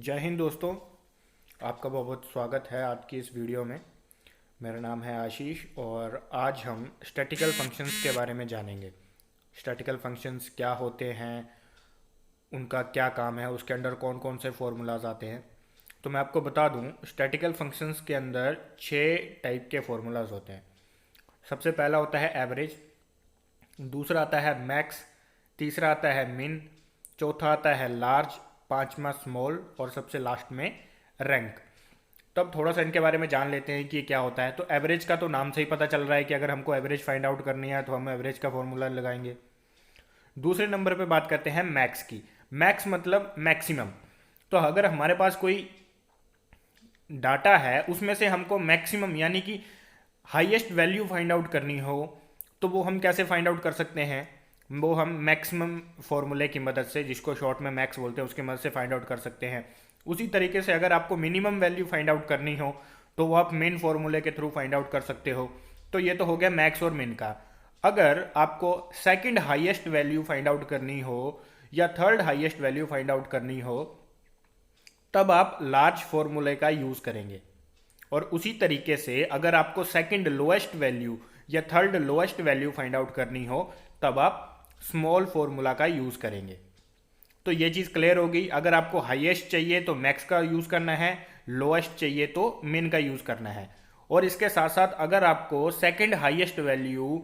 जय हिंद दोस्तों। आपका बहुत बहुत स्वागत है आज की इस वीडियो में। मेरा नाम है आशीष और आज हम स्टैटिकल फंक्शंस के बारे में जानेंगे। स्टैटिकल फंक्शंस क्या होते हैं, उनका क्या काम है, उसके अंदर कौन कौन से फॉर्मूलाज आते हैं। तो मैं आपको बता दूं, स्टैटिकल फंक्शंस के अंदर 6 टाइप के फॉर्मूलाज होते हैं। सबसे पहला होता है एवरेज, दूसरा आता है मैक्स, तीसरा आता है मिन, चौथा आता है लार्ज, पांचवा स्मॉल और सबसे लास्ट में रैंक। तब थोड़ा सा इनके बारे में जान लेते हैं कि ये क्या होता है। तो एवरेज का तो नाम से ही पता चल रहा है कि अगर हमको एवरेज फाइंड आउट करनी है तो हम एवरेज का फॉर्मूला लगाएंगे। दूसरे नंबर पे बात करते हैं मैक्स की। मैक्स मतलब मैक्सिमम। तो अगर हमारे पास कोई डाटा है उसमें से हमको मैक्सिमम यानी कि हाईएस्ट वैल्यू फाइंड आउट करनी हो तो वो हम कैसे फाइंड आउट कर सकते हैं। वो हम मैक्सिमम फॉर्मूले की मदद से, जिसको शॉर्ट में मैक्स बोलते हैं, उसकी मदद से फाइंड आउट कर सकते हैं। उसी तरीके से अगर आपको मिनिमम वैल्यू फाइंड आउट करनी हो तो वो आप मेन फॉर्मूले के थ्रू फाइंड आउट कर सकते हो। तो ये तो हो गया मैक्स और मिन का। अगर आपको second highest value find out करनी हो या third highest value find out करनी हो तब आप लार्ज फॉर्मूले का यूज करेंगे। और उसी तरीके से अगर आपको सेकंड लोएस्ट वैल्यू या third lowest value find out करनी हो तब आप स्मॉल फॉर्मूला का यूज करेंगे। तो ये चीज क्लियर होगी। अगर आपको हाईएस्ट चाहिए तो मैक्स का यूज करना है, लोएस्ट चाहिए तो मिन का यूज करना है। और इसके साथ साथ अगर आपको सेकंड हाईएस्ट वैल्यू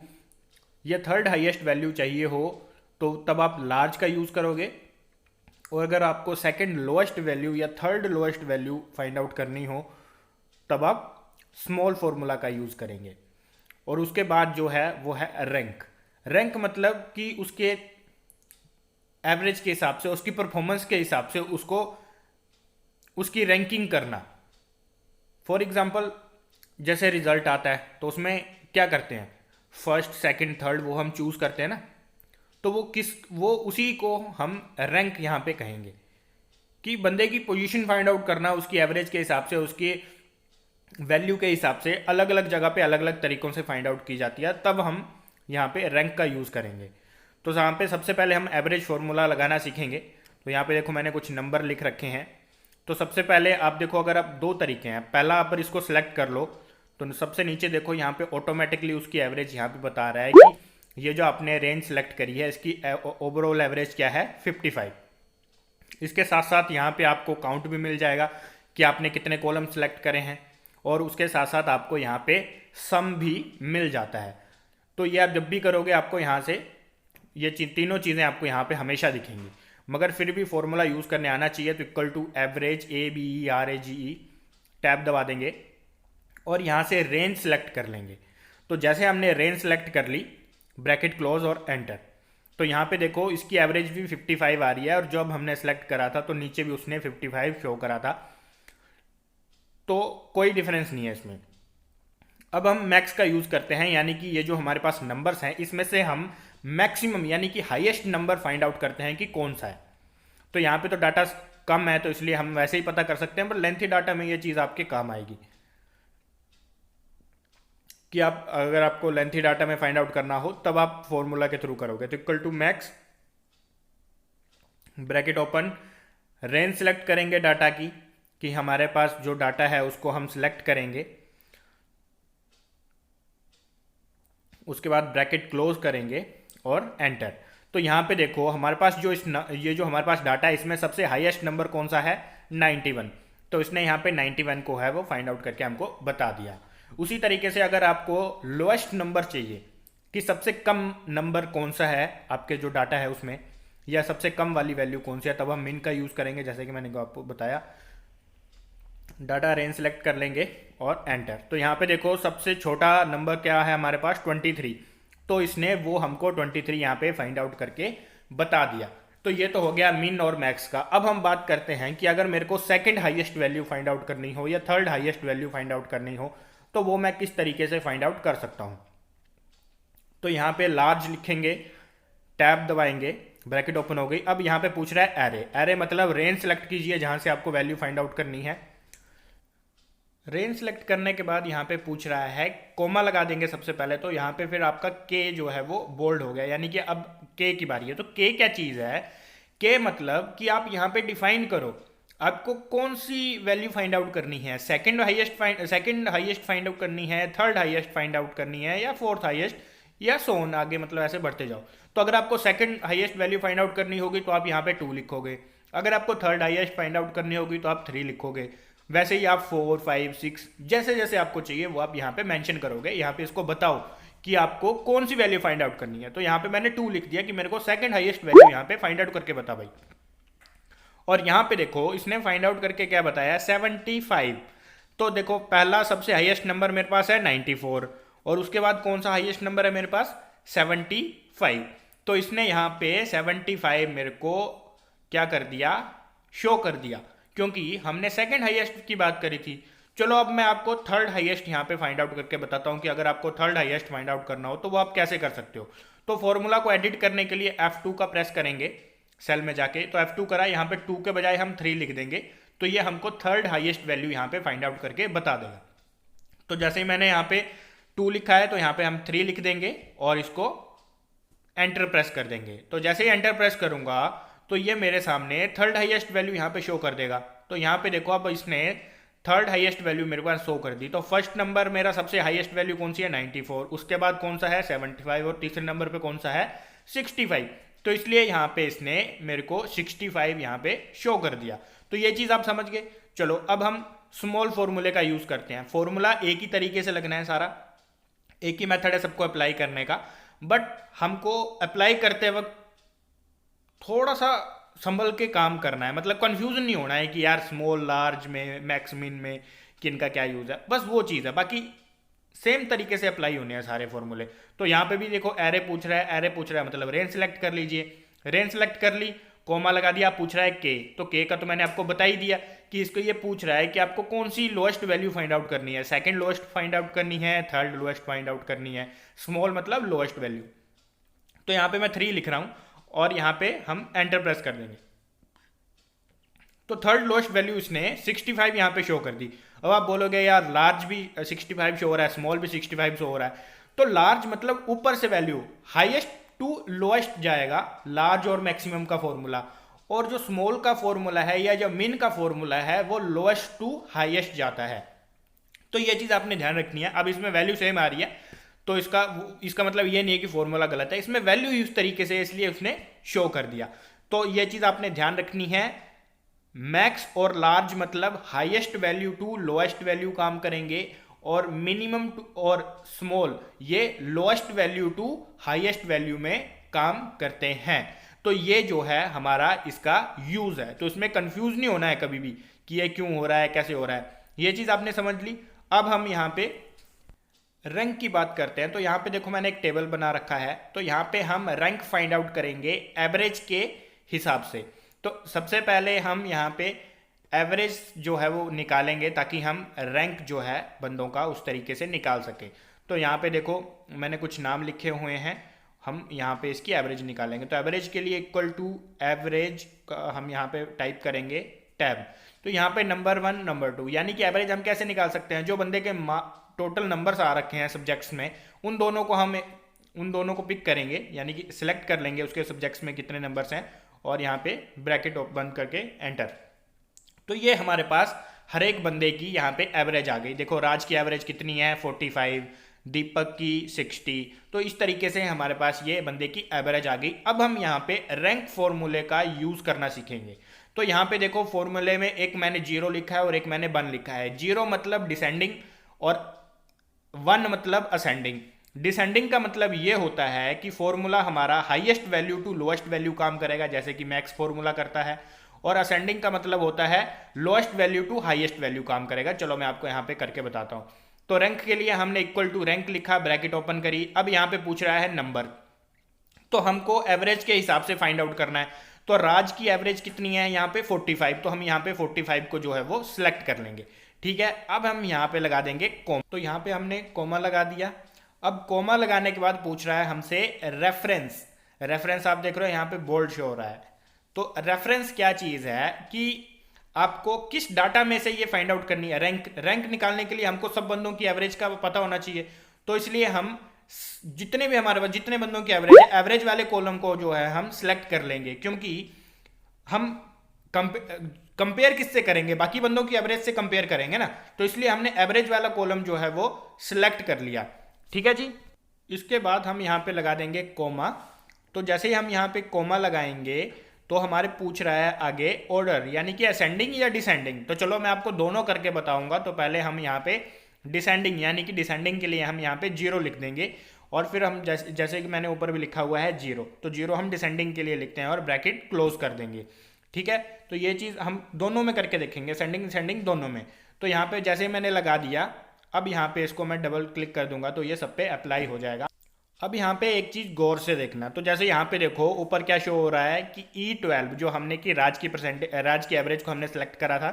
या थर्ड हाईएस्ट वैल्यू चाहिए हो तो तब आप लार्ज का यूज करोगे। और अगर आपको सेकंड लोएस्ट वैल्यू या third lowest value find out करनी हो तब आप स्मॉल फॉर्मूला का यूज करेंगे। और उसके बाद जो है वो है रैंक। रैंक मतलब कि उसके एवरेज के हिसाब से, उसकी परफॉर्मेंस के हिसाब से उसको उसकी रैंकिंग करना। फॉर एग्जांपल जैसे रिजल्ट आता है तो उसमें क्या करते हैं, फर्स्ट सेकंड थर्ड वो हम चूज करते हैं ना। तो वो उसी को हम रैंक यहां पे कहेंगे कि बंदे की पोजीशन फाइंड आउट करना, उसकी एवरेज के हिसाब से, उसकी वैल्यू के हिसाब से अलग अलग जगह पे अलग अलग तरीकों से फाइंड आउट की जाती है। तब हम यहाँ पे रैंक का यूज़ करेंगे। तो यहाँ पे सबसे पहले हम एवरेज फार्मूला लगाना सीखेंगे। तो यहाँ पे देखो मैंने कुछ नंबर लिख रखे हैं। तो सबसे पहले आप देखो, अगर आप दो तरीके हैं, पहला आप इसको सिलेक्ट कर लो तो सबसे नीचे देखो यहाँ पे ऑटोमेटिकली उसकी एवरेज यहाँ पे बता रहा है कि ये जो आपने रेंज सेलेक्ट करी है इसकी ओवरऑल एवरेज क्या है, 55। इसके साथ साथ यहाँ पे आपको काउंट भी मिल जाएगा कि आपने कितने कॉलम सेलेक्ट करे हैं। और उसके साथ साथ आपको यहाँ पे सम भी मिल जाता है। तो ये आप जब भी करोगे आपको यहाँ से ये तीनों चीज़ें आपको यहाँ पे हमेशा दिखेंगी। मगर फिर भी फॉर्मूला यूज़ करने आना चाहिए। तो equal to average ABERAGE tab दबा देंगे और यहाँ से रेंज सेलेक्ट कर लेंगे। तो जैसे हमने रेंज सेलेक्ट कर ली, ब्रैकेट क्लोज और एंटर, तो यहाँ पे देखो इसकी एवरेज भी 55 आ रही है और जब हमने सेलेक्ट करा था तो नीचे भी उसने 55 शो करा था। तो कोई डिफरेंस नहीं है इसमें। अब हम मैक्स का यूज करते हैं, यानी कि ये जो हमारे पास नंबर्स हैं इसमें से हम मैक्सिमम यानी कि हाईएस्ट नंबर फाइंड आउट करते हैं कि कौन सा है। तो यहाँ पे तो डाटा कम है तो इसलिए हम वैसे ही पता कर सकते हैं, पर लेंथी डाटा में ये चीज आपके काम आएगी कि आप अगर आपको लेंथी डाटा में फाइंड आउट करना हो तब आप फॉर्मूला के थ्रू करोगे। तो equal to max, bracket open, range select करेंगे डाटा की कि हमारे पास जो डाटा है उसको हम सिलेक्ट करेंगे। उसके बाद ब्रैकेट क्लोज करेंगे और एंटर। तो यहाँ पे देखो हमारे पास ये जो हमारे पास डाटा है इसमें सबसे हाईएस्ट नंबर कौन सा है, 91। तो इसने यहाँ पे 91 को है वो फाइंड आउट करके हमको बता दिया। उसी तरीके से अगर आपको लोएस्ट नंबर चाहिए कि सबसे कम नंबर कौन सा है आपके जो डाटा है उसमें, या सबसे कम वाली वैल्यू कौन सी है, तब हम मिन का यूज करेंगे जैसे कि मैंने आपको बताया। डाटा रेंज सेलेक्ट कर लेंगे और एंटर। तो यहाँ पे देखो सबसे छोटा नंबर क्या है हमारे पास, 23। तो इसने वो हमको 23 यहाँ पे फाइंड आउट करके बता दिया। तो ये तो हो गया मिन और मैक्स का। अब हम बात करते हैं कि अगर मेरे को second highest value find out करनी हो या third highest value find out करनी हो तो वो मैं किस तरीके से फाइंड आउट कर सकता हूं। तो यहाँ पे लार्ज लिखेंगे, टैब दबाएंगे, ब्रैकेट ओपन हो गई। अब यहाँ पे पूछ रहा है एरे। एरे मतलब रेंज सेलेक्ट कीजिए जहां से आपको वैल्यू फाइंड आउट करनी है। रेंज सेलेक्ट करने के बाद यहाँ पे पूछ रहा है, कोमा लगा देंगे सबसे पहले। तो यहाँ पे फिर आपका के जो है वो बोल्ड हो गया, यानी कि अब के की बारी है। तो के क्या चीज़ है, के मतलब कि आप यहाँ पे डिफाइन करो आपको कौन सी वैल्यू फाइंड आउट करनी है, सेकंड हाईएस्ट फाइंड आउट करनी है, थर्ड हाईएस्ट फाइंड आउट करनी है, या फोर्थ हाईएस्ट, या सो ऑन, आगे मतलब ऐसे बढ़ते जाओ। तो अगर आपको second highest value find out करनी होगी तो आप यहाँ पे 2 लिखोगे, अगर आपको थर्ड हाईएस्ट फाइंड आउट करनी होगी तो आप 3 लिखोगे, वैसे ही आप 4, 5, 6 जैसे जैसे आपको चाहिए वो आप यहाँ पे मेंशन करोगे। यहाँ पे इसको बताओ कि आपको कौन सी वैल्यू फाइंड आउट करनी है। तो यहाँ पे मैंने 2 लिख दिया कि मेरे को सेकंड हाईएस्ट वैल्यू यहाँ पे फाइंड आउट करके बता भाई। और यहाँ पे देखो इसने फाइंड आउट करके क्या बताया, 75। तो देखो पहला सबसे हाईएस्ट नंबर मेरे पास है 94, और उसके बाद कौन सा हाईएस्ट नंबर है मेरे पास, 75। तो इसने यहाँ पे 75 मेरे को क्या कर दिया, शो कर दिया, क्योंकि हमने सेकंड हाईएस्ट की बात करी थी। चलो अब मैं आपको थर्ड हाईएस्ट यहाँ पे फाइंड आउट करके बताता हूँ कि अगर आपको थर्ड हाईएस्ट फाइंड आउट करना हो तो वो आप कैसे कर सकते हो। तो फॉर्मूला को एडिट करने के लिए F2 का प्रेस करेंगे सेल में जाके, तो F2 करा, यहाँ पे 2 के बजाय हम 3 लिख देंगे, तो ये हमको थर्ड हाईएस्ट वैल्यू यहाँ पे फाइंड आउट करके बता देगा। तो जैसे ही मैंने यहाँ पे 2 लिखा है तो यहाँ पे हम 3 लिख देंगे और इसको एंटर प्रेस कर देंगे। तो जैसे ही एंटर प्रेस करूंगा तो ये मेरे सामने थर्ड हाईएस्ट वैल्यू यहाँ पे शो कर देगा। तो यहाँ पे देखो अब इसने थर्ड हाईएस्ट वैल्यू मेरे पास शो कर दी। तो फर्स्ट नंबर मेरा सबसे हाईएस्ट वैल्यू कौन सी है, 94, उसके बाद कौन सा है 75, और तीसरे नंबर पे कौन सा है 65। तो इसलिए यहाँ पे इसने मेरे को 65 यहाँ पे शो कर दिया। तो ये चीज़ आप समझ गए। चलो अब हम स्मॉल फॉर्मूले का यूज़ करते हैं। फॉर्मूला एक ही तरीके से लगना है, सारा एक ही मेथड है सबको अप्लाई करने का, बट हमको अप्लाई करते वक्त थोड़ा सा संभल के काम करना है, मतलब कंफ्यूजन नहीं होना है कि यार स्मॉल लार्ज में मैक्स मिन में किन का क्या यूज़ है, बस वो चीज़ है। बाकी सेम तरीके से अप्लाई होने हैं सारे फॉर्मूले। तो यहाँ पे भी देखो एरे पूछ रहा है, एरे पूछ रहा है मतलब रेंज सेलेक्ट कर लीजिए, रेंज सेलेक्ट कर ली, कोमा लगा दिया, पूछ रहा है के, तो के का तो मैंने आपको बता ही दिया कि इसको ये पूछ रहा है कि आपको कौन सी लोएस्ट वैल्यू फाइंड आउट करनी है, सेकंड लोएस्ट फाइंड आउट करनी है, थर्ड लोएस्ट फाइंड आउट करनी है, स्मॉल मतलब लोएस्ट वैल्यू। तो यहाँ पे मैं 3 लिख रहा हूँ और यहाँ पे हम एंटर प्रेस कर देंगे। तो थर्ड लोएस्ट वैल्यू इसने 65 यहाँ पे शो कर दी। अब आप बोलोगे यार लार्ज भी 65 शो हो रहा है, स्मॉल भी 65 शो हो रहा है। तो लार्ज मतलब ऊपर से वैल्यू हाईएस्ट टू लोएस्ट जाएगा, लार्ज और मैक्सिमम का फॉर्मूला, और जो स्मॉल का फॉर्मूला है या जो मिन का फॉर्मूला है वो लोएस्ट टू हाईएस्ट जाता है। तो ये चीज़ आपने ध्यान रखनी है। अब इसमें वैल्यू सेम आ रही है तो इसका मतलब ये नहीं है कि फॉर्मूला गलत है, इसमें वैल्यू इस तरीके से इसलिए उसने शो कर दिया। तो ये चीज़ आपने ध्यान रखनी है। मैक्स और लार्ज मतलब highest value to lowest value काम करेंगे, और मिनिमम टू और स्मॉल ये lowest value to highest value में काम करते हैं। तो ये जो है हमारा इसका यूज है। तो इसमें कंफ्यूज नहीं होना है कभी भी कि ये क्यों हो रहा है, कैसे हो रहा है, ये चीज आपने समझ ली। अब हम यहाँ पे रैंक की बात करते हैं। तो यहाँ पे देखो मैंने एक टेबल बना रखा है, तो यहाँ पे हम रैंक फाइंड आउट करेंगे एवरेज के हिसाब से। तो सबसे पहले हम यहाँ पे एवरेज जो है वो निकालेंगे ताकि हम रैंक जो है बंदों का उस तरीके से निकाल सके। तो यहाँ पे देखो मैंने कुछ नाम लिखे हुए हैं, हम यहाँ पे इसकी एवरेज निकालेंगे। तो एवरेज के लिए इक्वल टू एवरेज हम यहाँ पे टाइप करेंगे टैब। तो यहाँ पे नंबर 1 नंबर 2, यानी कि एवरेज हम कैसे निकाल सकते हैं, जो बंदे के टोटल नंबर्स आ रखे हैं सब्जेक्ट्स में उन दोनों को पिक करेंगे, यानी कि सिलेक्ट कर लेंगे उसके सब्जेक्ट्स में कितने नंबर्स हैं, और यहाँ पे ब्रैकेट बंद करके एंटर। तो ये हमारे पास हर एक बंदे की यहाँ पे एवरेज आ गई। देखो राज की एवरेज कितनी है 45, दीपक की 60। तो इस तरीके से हमारे पास ये बंदे की एवरेज आ गई। अब हम यहाँ पे रैंक फॉर्मूले का यूज करना सीखेंगे। तो यहाँ पे देखो फॉर्मूले में एक मैंने 0 लिखा है और एक मैंने 1 लिखा है। 0 मतलब डिसेंडिंग और 1 मतलब असेंडिंग। डिसेंडिंग का मतलब ये होता है कि फॉर्मूला हमारा highest value to lowest value काम करेगा, जैसे कि मैक्स फॉर्मूला करता है, और असेंडिंग का मतलब होता है lowest value to highest value काम करेगा। चलो मैं आपको यहाँ पे करके बताता हूँ। तो रैंक के लिए हमने इक्वल टू रैंक लिखा, ब्रैकेट ओपन करी। अब यहाँ पे पूछ रहा है नंबर, तो हमको एवरेज के हिसाब से फाइंड आउट करना है। तो राज की एवरेज कितनी है यहाँ पे 45, तो हम यहाँ पे 45 को जो है वो सिलेक्ट कर लेंगे। ठीक है, अब हम यहाँ पे लगा देंगे कोमा। तो यहाँ पे हमने कोमा लगा दिया। अब कोमा लगाने के बाद पूछ रहा है हमसे रेफरेंस। रेफरेंस आप देख रहे हो यहाँ पे बोल्ड शो हो रहा है। तो रेफरेंस क्या चीज है कि आपको किस डाटा में से ये फाइंड आउट करनी है। रैंक निकालने के लिए हमको सब बंदों की एवरेज का पता होना चाहिए। तो इसलिए हम जितने भी हमारे पास जितने बंदों की एवरेज है, एवरेज वाले कॉलम को जो है हम सिलेक्ट कर लेंगे, क्योंकि हम कंपेयर किससे करेंगे, बाकी बंदों की एवरेज से कंपेयर करेंगे ना, तो इसलिए हमने एवरेज वाला कॉलम जो है वो सिलेक्ट कर लिया। ठीक है जी। इसके बाद हम यहाँ पे लगा देंगे कोमा। तो जैसे ही हम यहाँ पे कोमा लगाएंगे तो हमारे पूछ रहा है आगे ऑर्डर, यानी कि असेंडिंग या डिसेंडिंग। तो चलो मैं आपको दोनों करके बताऊंगा। तो पहले हम यहाँ पे डिसेंडिंग, यानी कि डिसेंडिंग के लिए हम यहाँ पे 0 लिख देंगे, और फिर हम जैसे कि मैंने ऊपर भी लिखा हुआ है 0, तो 0 हम डिसेंडिंग के लिए लिखते हैं और ब्रैकेट क्लोज कर देंगे। ठीक है, तो ये चीज़ हम दोनों में करके देखेंगे, असेंडिंग डिसेंडिंग दोनों में। तो यहाँ पे जैसे मैंने लगा दिया, अब यहाँ पे इसको मैं डबल क्लिक कर दूंगा तो ये सब पे अप्लाई हो जाएगा। अब यहाँ पे एक चीज़ गौर से देखना, तो जैसे यहाँ पे देखो ऊपर क्या शो हो रहा है कि E12 जो हमने की राज की एवरेज को हमने सेलेक्ट करा था।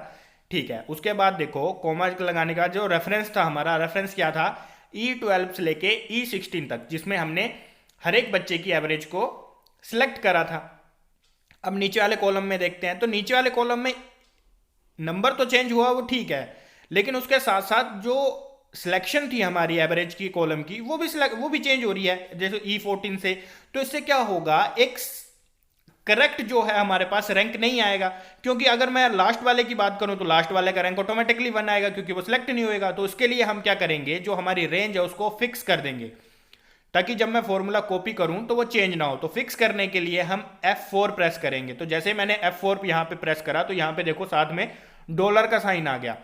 ठीक है, उसके बाद देखो कोमा लगाने का जो रेफरेंस था, हमारा रेफरेंस क्या था, E12 से लेके E16 तक, जिसमें हमने हर एक बच्चे की एवरेज को सिलेक्ट करा था। अब नीचे वाले कॉलम में देखते हैं, तो नीचे वाले कॉलम में नंबर तो चेंज हुआ वो ठीक है, लेकिन उसके साथ साथ जो सिलेक्शन थी हमारी एवरेज की कॉलम की वो भी चेंज हो रही है, जैसे E14 से। तो इससे क्या होगा, एक करेक्ट जो है हमारे पास रैंक नहीं आएगा, क्योंकि अगर मैं लास्ट वाले की बात करूं तो लास्ट वाले का रैंक ऑटोमेटिकली 1 आएगा, क्योंकि वो सिलेक्ट नहीं होएगा। तो इसके लिए हम क्या करेंगे, जो हमारी रेंज है उसको फिक्स कर देंगे, ताकि जब मैं फॉर्मूला कॉपी करूं तो वो चेंज ना हो। तो फिक्स करने के लिए हम F4 प्रेस करेंगे। तो जैसे मैंने F4 यहां पे प्रेस करा तो यहां पे देखो साथ में डॉलर का साइन आ गया।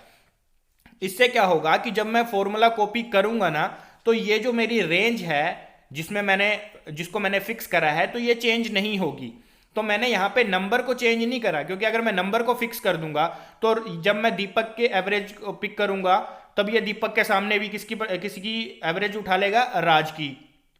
इससे क्या होगा कि जब मैं फॉर्मूला कॉपी करूंगा ना, तो ये जो मेरी रेंज है जिसको मैंने फिक्स करा है, तो ये चेंज नहीं होगी। तो मैंने यहाँ पे नंबर को चेंज नहीं करा, क्योंकि अगर मैं नंबर को फिक्स कर दूंगा तो जब मैं दीपक के एवरेज को पिक करूंगा तब ये दीपक के सामने भी किसी की एवरेज उठा लेगा, राज की,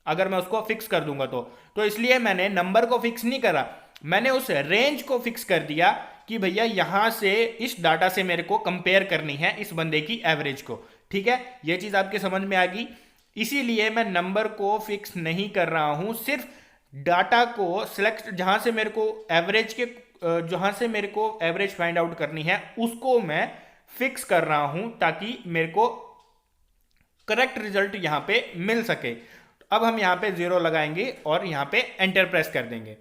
अगर मैं उसको फिक्स कर दूंगा तो इसलिए मैंने नंबर को फिक्स नहीं करा, मैंने उस रेंज को फिक्स कर दिया कि भैया यहां से इस डाटा से मेरे को कंपेयर करनी है इस बंदे की एवरेज को। ठीक है, ये चीज आपके समझ में आ गई। इसीलिए मैं नंबर को फिक्स नहीं कर रहा हूं, सिर्फ डाटा को सिलेक्ट, जहां से मेरे को एवरेज फाइंड आउट करनी है उसको मैं फिक्स कर रहा हूं, ताकि मेरे को करेक्ट रिजल्ट यहां पे मिल सके। अब हम यहां पे 0 लगाएंगे और यहां पे एंटर प्रेस कर देंगे।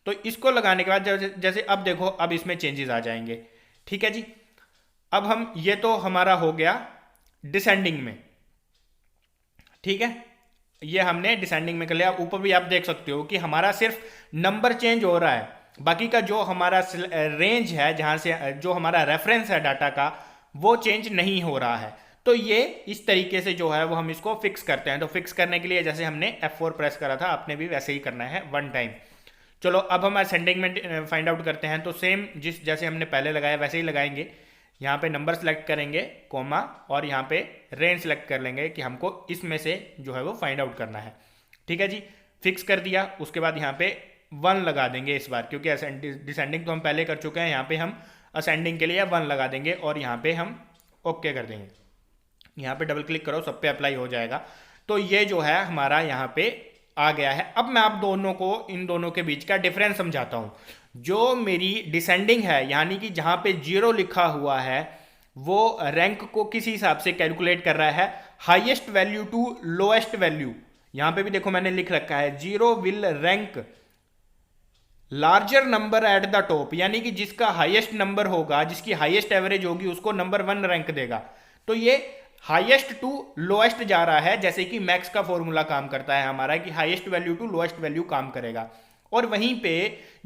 तो इसको लगाने के बाद जैसे अब देखो, अब इसमें चेंजेस आ जाएंगे। ठीक है जी। अब हम, ये तो हमारा हो गया डिसेंडिंग में। ठीक है, ये हमने डिसेंडिंग में कर लिया। ऊपर भी आप देख सकते हो कि हमारा सिर्फ नंबर चेंज हो रहा है, बाकी का जो हमारा रेंज है, जहां से जो हमारा रेफरेंस है डाटा का, वो चेंज नहीं हो रहा है। तो ये इस तरीके से जो है वो हम इसको फिक्स करते हैं। तो फिक्स करने के लिए जैसे हमने F4 प्रेस करा था, आपने भी वैसे ही करना है 1 टाइम। चलो अब हम असेंडिंग में फाइंड आउट करते हैं। तो सेम जैसे हमने पहले लगाया वैसे ही लगाएंगे। यहाँ पे नंबर सेलेक्ट करेंगे, कोमा, और यहाँ पे रेंज सेलेक्ट कर लेंगे कि हमको इसमें से जो है वो फाइंड आउट करना है। ठीक है जी, फिक्स कर दिया। उसके बाद यहाँ पे 1 लगा देंगे इस बार, क्योंकि डिसेंडिंग तो हम पहले कर चुके हैं। यहाँ पे हम असेंडिंग के लिए 1 लगा देंगे और यहाँ पे हम ओके कर देंगे। यहाँ पे डबल क्लिक करो, सब पे अप्लाई हो जाएगा। तो ये जो है हमारा यहाँ पे आ गया है। अब मैं आप इन दोनों के बीच का डिफरेंस समझाता हूं। जो मेरी डिसेंडिंग है, यानी कि जहां पे 0 लिखा हुआ है, वो रैंक को किस हिसाब से कैलकुलेट कर रहा है, highest value to lowest value. यहां पे भी देखो मैंने लिख रखा है 0 will rank larger number at the top, यानी कि जिसका हाईएस्ट नंबर होगा, जिसकी हाईएस्ट एवरेज होगी, उसको नंबर 1 रैंक देगा। तो ये हाईएस्ट टू लोएस्ट जा रहा है, जैसे कि मैक्स का फॉर्मूला काम करता है हमारा, कि highest value to lowest value काम करेगा। और वहीं पे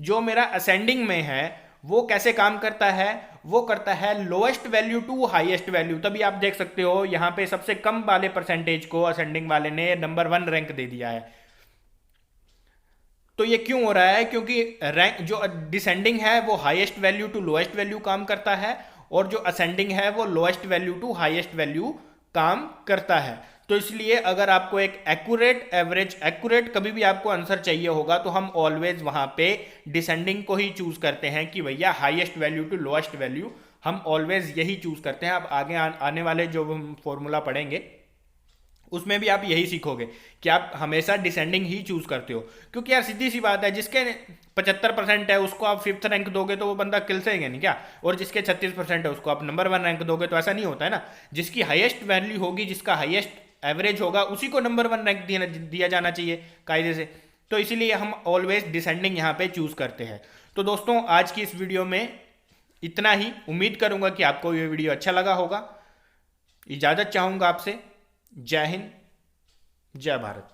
जो मेरा असेंडिंग में है वो कैसे काम करता है, वो करता है lowest value to highest value. तभी आप देख सकते हो यहाँ पे सबसे कम वाले परसेंटेज को असेंडिंग वाले ने नंबर 1 रैंक दे दिया है। तो ये क्यों हो रहा है, क्योंकि रैंक जो डिसेंडिंग है वो highest value to lowest value काम करता है, और जो असेंडिंग है वो lowest value to highest value काम करता है। तो इसलिए अगर आपको एक एक्यूरेट कभी भी आपको आंसर चाहिए होगा, तो हम ऑलवेज वहां पे डिसेंडिंग को ही चूज करते हैं कि भैया highest value to lowest value, हम ऑलवेज यही चूज करते हैं। अब आगे आने वाले जो हम फॉर्मूला पढ़ेंगे उसमें भी आप यही सीखोगे कि आप हमेशा डिसेंडिंग ही चूज करते हो, क्योंकि यार सीधी सी बात है, जिसके 75% है उसको आप 5th रैंक दोगे तो वो बंदा किल सकेगा नहीं क्या, और जिसके 36% है उसको आप नंबर 1 रैंक दोगे तो ऐसा नहीं होता है ना। जिसकी हाईएस्ट वैल्यू होगी, जिसका हाईएस्ट एवरेज होगा, उसी को नंबर 1 रैंक दिया जाना चाहिए कायदे से। तो इसीलिए हम ऑलवेज डिसेंडिंग यहाँ पे चूज करते हैं। तो दोस्तों आज की इस वीडियो में इतना ही। उम्मीद करूंगा कि आपको ये वीडियो अच्छा लगा होगा। इजाज़त चाहूँगा आपसे। जय हिंद, जय भारत।